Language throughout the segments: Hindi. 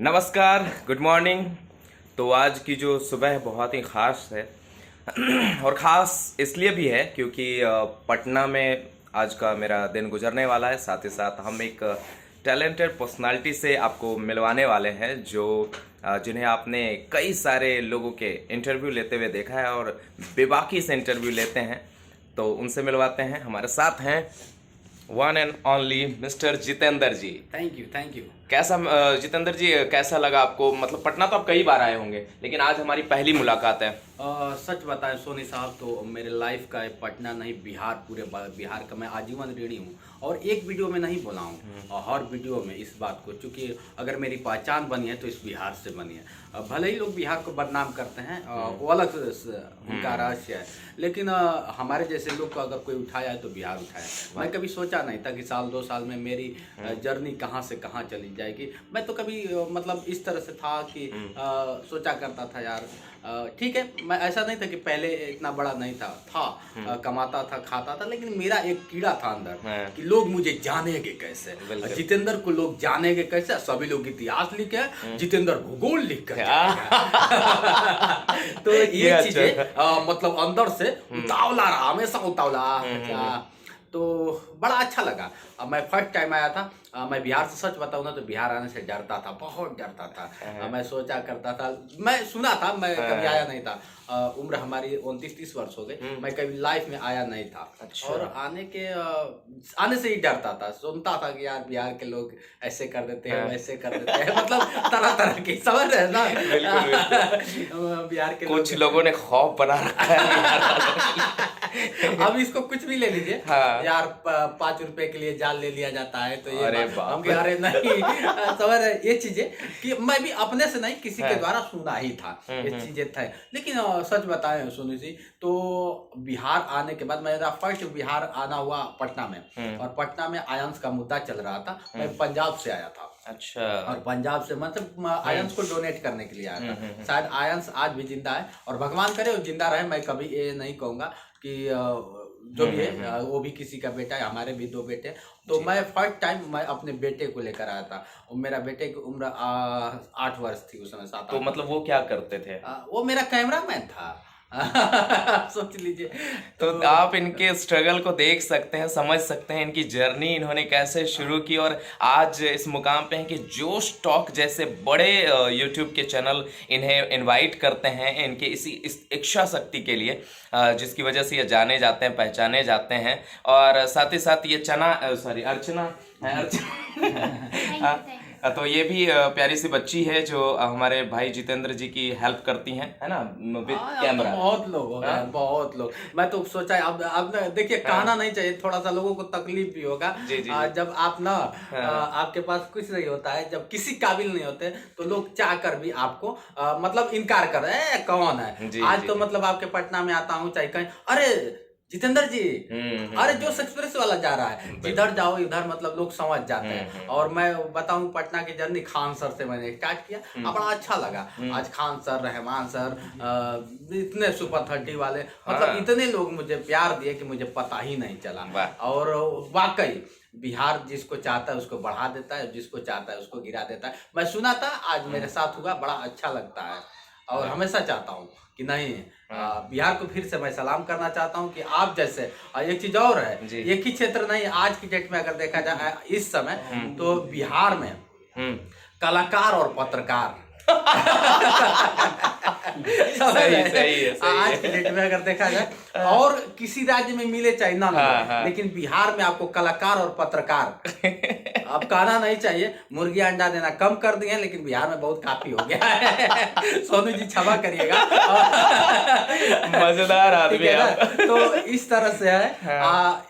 नमस्कार, गुड मॉर्निंग। तो आज की जो सुबह है बहुत ही ख़ास है और ख़ास इसलिए भी है क्योंकि पटना में आज का मेरा दिन गुजरने वाला है। साथ ही साथ हम एक टैलेंटेड पर्सनालिटी से आपको मिलवाने वाले हैं जो जिन्हें आपने कई सारे लोगों के इंटरव्यू लेते हुए देखा है और बेबाकी से इंटरव्यू लेते हैं। तो उनसे मिलवाते हैं। हमारे साथ हैं one and only mister Jitendra ji. Thank you. कैसा जितेंद्र जी, कैसा लगा आपको? मतलब पटना तो आप कई बार आए होंगे लेकिन आज हमारी पहली मुलाकात है। सच बताएं सोनी साहब, तो मेरे लाइफ का है पटना नहीं बिहार, पूरे बिहार का मैं आजीवन ऋणी हूँ और एक वीडियो में नहीं बोला हूँ और हर वीडियो में इस बात को, चूँकि अगर मेरी पहचान बनी है तो इस बिहार से बनी है। भले ही लोग बिहार को बदनाम करते हैं, वो अलग उनका रहस्य है, लेकिन हमारे जैसे लोग को अगर कोई उठाया है तो बिहार उठाया है। मैं कभी सोचा नहीं था कि साल 2 साल में मेरी जर्नी कहाँ से कहाँ चली जाएगी। मैं तो कभी मतलब इस तरह से था कि सोचा करता था यार ठीक है, मैं ऐसा नहीं था कि पहले इतना बड़ा नहीं था कमाता था, खाता था, लेकिन मेरा एक कीड़ा था अंदर कि लोग मुझे जानेंगे कैसे, जितेंद्र को लोग जानेंगे कैसे। सभी लोग इतिहास लिखे, जितेंद्र भूगोल लिख कर तो ये चीजें मतलब अंदर से उतावला रहा, हमेशा उतावला। तो बड़ा अच्छा लगा। मैं फर्स्ट टाइम आया था, मैं बिहार से सच बताऊँ ना तो बिहार आने से डरता था, बहुत डरता था। मैं सोचा करता था, मैं सुना था, मैं कभी आया नहीं था। उम्र हमारी 29-30 वर्ष हो गई, मैं कभी लाइफ में आया नहीं था। अच्छा। और आने से ही डरता था, सुनता था कि यार बिहार के लोग ऐसे कर देते हैं, वैसे कर देते हैं, मतलब तरह तरह की समझ रहे ना। बिहार के कुछ लोगों ने खौफ बना रखा है। अब इसको कुछ भी ले लीजिए। हाँ। यार 5 रुपए के लिए जाल ले लिया जाता है, तो ये हम अरे नहीं समझ रहे ये चीजें कि मैं भी अपने से नहीं किसी के द्वारा सुना ही था, ये चीजें थे। लेकिन सच बताएं सोनू जी, तो बिहार आने के बाद मेरा फर्स्ट बिहार आना हुआ पटना में, और पटना में आयंस का मुद्दा चल रहा था। मैं पंजाब से आया था। अच्छा। और पंजाब से मतलब आयंस को डोनेट करने के लिए आया था। शायद आयंस आज भी जिंदा है और भगवान करे वो जिंदा रहे। मैं कभी ये नहीं कहूँगा कि जो भी है वो भी किसी का बेटा है, हमारे भी 2 बेटे। तो मैं फर्स्ट टाइम मैं अपने बेटे को लेकर आया था और मेरा बेटे की उम्र 8 वर्ष थी उस समय, 7। तो मतलब वो क्या करते थे? वो मेरा कैमरामैन था। सोच लीजिए। तो आप इनके स्ट्रगल को देख सकते हैं, समझ सकते हैं इनकी जर्नी, इन्होंने कैसे शुरू की और आज इस मुकाम पे हैं कि जोश टॉक जैसे बड़े यूट्यूब के चैनल इन्हें इनवाइट करते हैं इनके इस इच्छा शक्ति के लिए, जिसकी वजह से ये जाने जाते हैं, पहचाने जाते हैं। और साथ ही साथ ये अर्चना तो ये भी प्यारी सी बच्ची है जो हमारे भाई जितेंद्र जी की हेल्प करती हैं, है ना, विद कैमरा। बहुत लोग हो गए, बहुत लोग। मैं तो सोचा अब देखिए, कहना नहीं चाहिए, थोड़ा सा लोगों को तकलीफ भी होगा। जब आप ना आपके पास कुछ नहीं होता है, जब किसी काबिल नहीं होते तो लोग चाह कर भी आपको मतलब इनकार कर रहे हैं, कौन है। आज तो मतलब आपके पटना में आता हूँ, चाहे कहीं, अरे जितेंद्र जी, अरे जो एक्सप्रेस वाला जा रहा है, जिधर जाओ इधर मतलब लोग समझ जाते हैं। और मैं बताऊं पटना की जर्नी खान सर से मैंने स्टार्ट किया, बड़ा अच्छा लगा। आज खान सर, रहमान सर, इतने सुपर 30 वाले, मतलब इतने लोग मुझे प्यार दिए कि मुझे पता ही नहीं चला। और वाकई बिहार जिसको चाहता है उसको बढ़ा देता है, जिसको चाहता है उसको गिरा देता है। मैं सुना था, आज मेरे साथ हुआ, बड़ा अच्छा लगता है। और हमेशा चाहता हूँ कि नहीं, बिहार को फिर से मैं सलाम करना चाहता हूँ कि आप जैसे, एक चीज और है, एक ही क्षेत्र नहीं, आज की डेट में अगर देखा जाए इस समय, तो बिहार में कलाकार और पत्रकार सही है। आज के डेट में अगर देखा जाए, और किसी राज्य में मिले चाहे ना मिले, लेकिन बिहार में आपको कलाकार और पत्रकार, अब कहना नहीं चाहिए, मुर्गी अंडा देना कम कर दिए हैं, लेकिन बिहार में बहुत काफी हो गया है। सोनू जी क्षमा करिएगा। मजेदार आदमी है। तो इस तरह से है,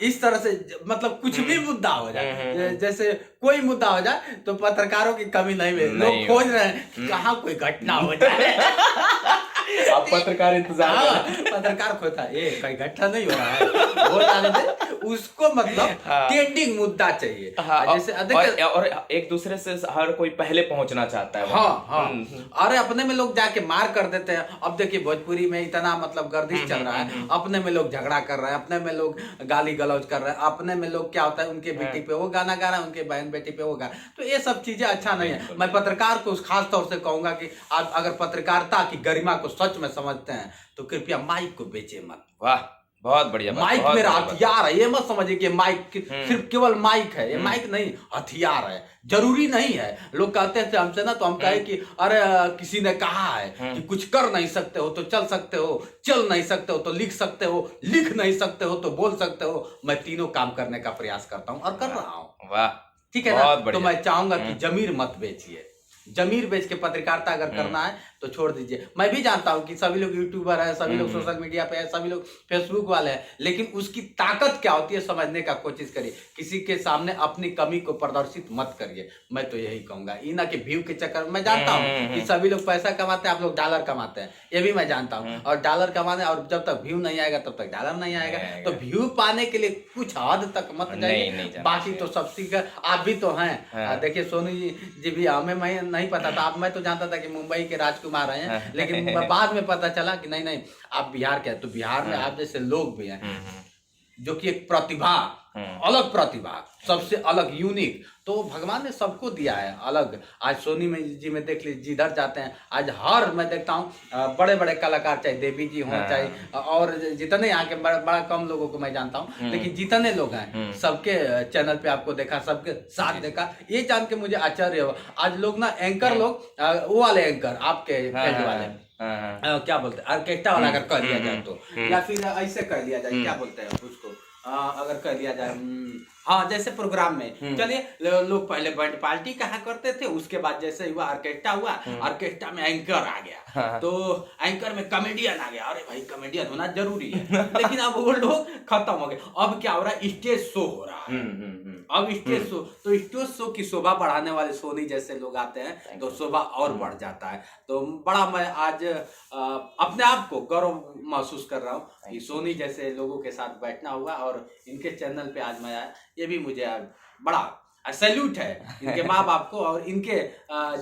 इस तरह से मतलब कुछ भी मुद्दा हो जाए, जैसे कोई मुद्दा हो जाए तो पत्रकारों की कमी नहीं मिले। लोग खोज रहे हैं कि कहाँ कोई घटना हो जाए। आप पत्रकार इंतजार पत्रकार खोता ये कोई घटना नहीं हो रहा है, वो जाने दे, उसको मतलब ट्रेंडिंग मुद्दा चाहिए। जैसे और एक दूसरे से हर कोई पहले पहुंचना चाहता है। हाँ। अरे अपने में लोग जाके मार कर देते हैं। अब देखिए भोजपुरी में इतना मतलब गर्दिश चल रहा है, अपने में लोग झगड़ा कर रहे हैं, अपने में लोग गाली गलौज कर रहे हैं, अपने में लोग क्या होता है उनके बेटी पे वो गाना गा रहा है, उनके बहन बेटी पे वो गा। तो ये सब चीजें अच्छा नहीं है। मैं पत्रकार को खास तौर से कहूंगा कि आप अगर पत्रकारिता की गरिमा को सच में समझते हैं तो कृपया माइक को बेचे मत। वाह, बहुत बढ़िया बात, माइक मेरा हथियार है, ये मत समझिए कि माइक सिर्फ केवल माइक है। ये माइक नहीं, हथियार है, जरूरी नहीं है। लोग कहते थे हमसे ना, तो हम कहे कि अरे किसी ने कहा है कि कुछ कर नहीं सकते हो तो चल सकते हो, चल नहीं सकते हो तो लिख सकते हो, लिख नहीं सकते हो तो बोल सकते हो। मैं तीनों काम करने का प्रयास करता हूँ और कर रहा हूँ। वाह, ठीक है ना। तो मैं चाहूंगा कि जमीर मत बेचिए। जमीर बेच के पत्रकारिता अगर करना है तो छोड़ दीजिए। मैं भी जानता हूं कि सभी लोग यूट्यूबर है, सभी लोग सोशल मीडिया पे है, सभी लोग फेसबुक वाले हैं, लेकिन उसकी ताकत क्या होती है समझने का कोशिश करिए। किसी के सामने अपनी कमी को प्रदर्शित मत करिए। मैं तो यही कहूंगा। ये ना कि व्यू के चक्कर में, मैं जानता हूं कि सभी लोग पैसा कमाते हैं, आप लोग डॉलर कमाते हैं, ये भी मैं जानता हूं। और डॉलर कमाने, और जब तक व्यू नहीं आएगा तब तक डॉलर नहीं आएगा। तो व्यू पाने के लिए कुछ हद तक मत जाइए। बाकी तो सब सीख, आप भी तो हैं। देखिए सोनू जी भी, हमें नहीं पता था। अब मैं तो जानता था कि मुंबई के राजकुमार हैं, लेकिन बाद में पता चला कि नहीं आप बिहार के हैं। तो बिहार में आप जैसे लोग भी हैं जो कि एक प्रतिभा, अलग प्रतिभा, सबसे अलग, यूनिक, तो भगवान ने सबको दिया है अलग। आज सोनी में जी में देख लीजिए, जिधर जाते हैं आज हर मैं देखता हूँ बड़े बड़े कलाकार, चाहे देवी जी हों, चाहे और जितने यहाँ के बड़ा कम लोगों को मैं जानता हूँ, लेकिन जितने लोग हैं सबके चैनल पे आपको देखा, सबके साथ देखा। ये जान के मुझे आश्चर्य हुआ। आज लोग ना एंकर लोग, वो वाले एंकर आपके फील्ड वाले, क्या बोलते हैं, ऑर्केस्ट्रा वाला अगर कर लिया जाए तो, या फिर ऐसे कर लिया जाए, क्या बोलते हैं उसको, अगर कर लिया जाए, हाँ जैसे प्रोग्राम में चलिए लोग पहले बैंड पार्टी कहा करते थे, उसके बाद जैसे हुआ ऑर्केस्ट्रा हुआ, ऑर्केस्ट्रा में एंकर आ गया, तो एंकर में कॉमेडियन आ गया। अरे भाई कॉमेडियन होना जरूरी है, लेकिन अब वो लोग खत्म हो गए। अब क्या हो रहा है, स्टेज शो हो रहा है। अब स्टेज शो, तो स्टेज शो की शोभा बढ़ाने वाले सोनी जैसे लोग आते हैं तो शोभा और बढ़ जाता है। तो बड़ा मैं आज अपने आप को गौरव महसूस कर रहा हूँ कि सोनी जैसे लोगों के साथ बैठना हुआ और इनके चैनल पे आज मैं आया। ये भी मुझे बड़ा सैल्यूट है इनके माँ बाप को। और इनके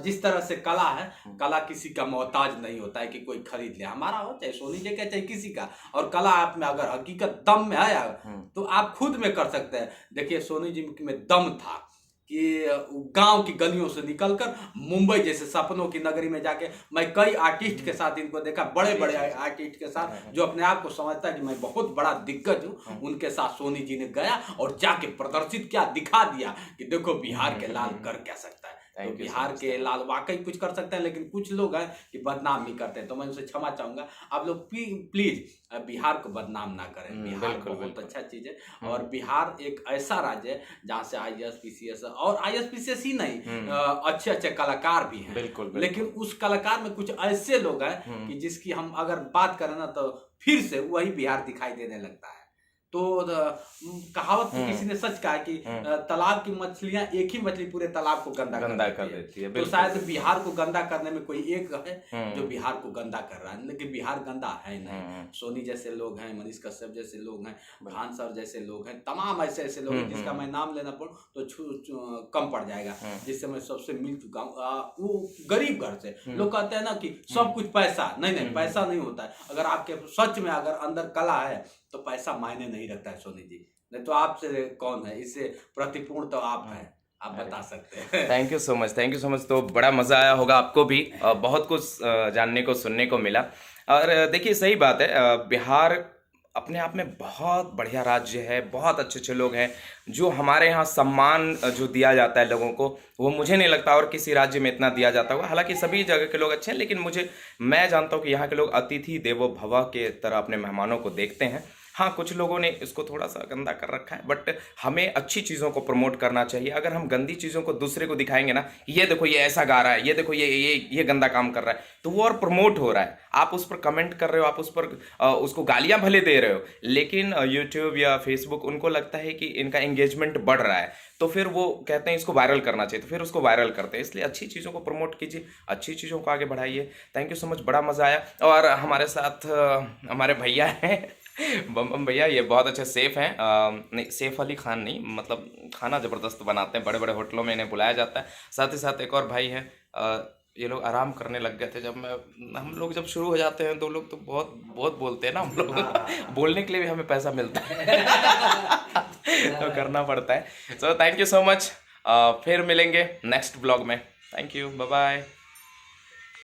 जिस तरह से कला है, कला किसी का मोहताज नहीं होता है कि कोई खरीद ले, हमारा हो चाहे सोनी जी का चाहे किसी का। और कला आप में अगर हकीकत दम में है तो आप खुद में कर सकते हैं। देखिए सोनी जी में दम था कि गांव की गलियों से निकलकर मुंबई जैसे सपनों की नगरी में जाके, मैं कई आर्टिस्ट के साथ इनको देखा, बड़े बड़े आर्टिस्ट के साथ जो अपने आप को समझता है कि मैं बहुत बड़ा दिग्गज हूँ, उनके साथ सोनी जी ने गया और जाके प्रदर्शित किया, दिखा दिया कि देखो बिहार के लाल कर क्या सकता है। तो बिहार के लाल वाकई कुछ कर सकते हैं, लेकिन कुछ लोग हैं कि बदनाम भी करते हैं। तो मैं उनसे क्षमा चाहूंगा, आप लोग प्लीज बिहार को बदनाम ना करें। बिहार बहुत अच्छा चीज है और बिहार एक ऐसा राज्य है जहाँ से IAS PCS, और IAS PCS ही नहीं, अच्छे अच्छे कलाकार भी हैं। बिल्कुल। लेकिन उस कलाकार में कुछ ऐसे लोग हैं कि जिसकी हम अगर बात करें ना तो फिर से वही बिहार दिखाई देने लगता है। तो कहावत किसी ने सच कहा कि तालाब की मछलियां, एक ही मछली पूरे तालाब को गंदा कर देती है। तो शायद बिहार को गंदा करने में कोई एक है जो बिहार को गंदा कर रहा है, लेकिन बिहार गंदा है नहीं। सोनी जैसे लोग हैं, मनीष कश्यप जैसे लोग हैं, खान सर जैसे लोग हैं, तमाम ऐसे ऐसे लोग हैं जिसका मैं नाम लेना पड़ूं तो कम पड़ जाएगा, जिससे मैं सबसे मिल चुका हूँ। वो गरीब घर से लोग कहते हैं ना कि सब कुछ पैसा, नहीं पैसा नहीं होता है। अगर आपके सच में अगर अंदर कला है तो पैसा मायने नहीं रखता है सोनी जी। नहीं तो आपसे कौन है, इससे प्रतिपूर्ण तो आप हैं, आप बता सकते हैं। Thank you so much, thank you so much. तो बड़ा मज़ा आया होगा आपको भी, बहुत कुछ जानने को सुनने को मिला। और देखिए सही बात है, बिहार अपने आप में बहुत बढ़िया राज्य है, बहुत अच्छे अच्छे लोग हैं जो हमारे यहाँ सम्मान जो दिया जाता है लोगों को, वो मुझे नहीं लगता और किसी राज्य में इतना दिया जाता होगा। हालांकि सभी जगह के लोग अच्छे हैं, लेकिन मैं जानता हूँ कि यहाँ के लोग अतिथि देवो भव के तरह अपने मेहमानों को देखते हैं। हाँ, कुछ लोगों ने इसको थोड़ा सा गंदा कर रखा है, बट हमें अच्छी चीज़ों को प्रमोट करना चाहिए। अगर हम गंदी चीज़ों को दूसरे को दिखाएंगे ना, ये देखो ये ऐसा गा रहा है, ये देखो ये गंदा काम कर रहा है, तो वो और प्रमोट हो रहा है। आप उस पर कमेंट कर रहे हो, आप उस पर उसको गालियाँ भले दे रहे हो, लेकिन यूट्यूब या फेसबुक उनको लगता है कि इनका एंगेजमेंट बढ़ रहा है, तो फिर वो कहते हैं इसको वायरल करना चाहिए, तो फिर उसको वायरल करते हैं। इसलिए अच्छी चीज़ों को प्रमोट कीजिए, अच्छी चीज़ों को आगे बढ़ाइए। थैंक यू सो मच, बड़ा मज़ा आया। और हमारे साथ हमारे भैया हैं बम बम भैया ये बहुत अच्छे सेफ हैं। नहीं, सैफ अली खान नहीं, मतलब खाना ज़बरदस्त बनाते हैं, बड़े बड़े होटलों में इन्हें बुलाया जाता है। साथ ही साथ एक और भाई हैं, ये लोग आराम करने लग गए थे जब हम लोग जब शुरू हो जाते हैं तो लोग तो बहुत बहुत बोलते हैं ना हम लोग। बोलने के लिए भी हमें पैसा मिलता है। तो करना पड़ता है। So thank you so much, फिर मिलेंगे नेक्स्ट ब्लॉग में। Thank you, bye bye.